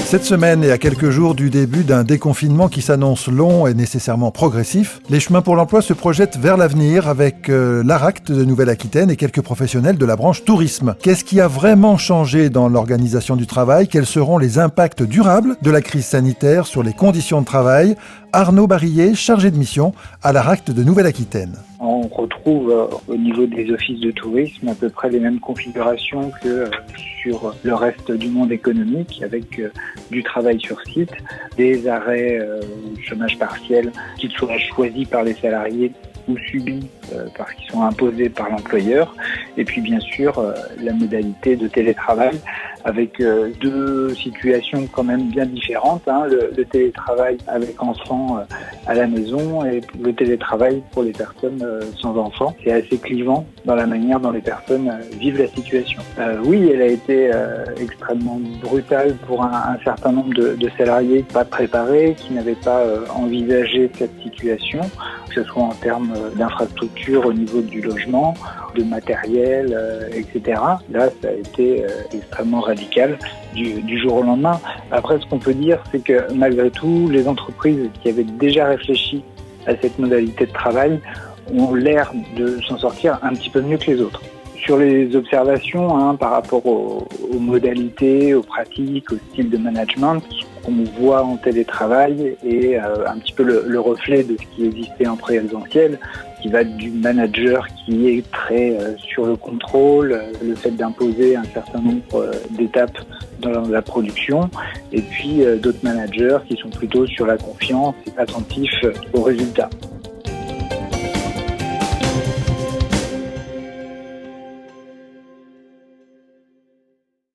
Cette semaine et à quelques jours du début d'un déconfinement qui s'annonce long et nécessairement progressif, les chemins pour l'emploi se projettent vers l'avenir avec l'ARACT de Nouvelle-Aquitaine et quelques professionnels de la branche tourisme. Qu'est-ce qui a vraiment changé dans l'organisation du travail ? Quels seront les impacts durables de la crise sanitaire sur les conditions de travail ? Arnaud Barillet, chargé de mission à l'ARACT de Nouvelle-Aquitaine. On retrouve au niveau des offices de tourisme à peu près les mêmes configurations que sur le reste du monde économique, avec du travail sur site, des arrêts chômage partiel, qu'ils soient choisis par les salariés ou subis parce qu'ils sont imposés par l'employeur, et puis bien sûr la modalité de télétravail avec deux situations quand même bien différentes, le télétravail avec enfants à la maison et le télétravail pour les personnes sans enfants. C'est assez clivant dans la manière dont les personnes vivent la situation. Oui, elle a été extrêmement brutale pour un certain nombre de salariés pas préparés, qui n'avaient pas envisagé cette situation, que ce soit en termes d'infrastructures au niveau du logement, de matériel, etc. Là, ça a été extrêmement radical du jour au lendemain. Après, ce qu'on peut dire, c'est que malgré tout, les entreprises qui avaient déjà réfléchi à cette modalité de travail ont l'air de s'en sortir un petit peu mieux que les autres. Sur les observations par rapport aux modalités, aux pratiques, au style de management, ce qu'on voit en télétravail est un petit peu le reflet de ce qui existait en présentiel, qui va du manager qui est très sur le contrôle, le fait d'imposer un certain nombre d'étapes dans la production, et puis d'autres managers qui sont plutôt sur la confiance et attentifs aux résultats.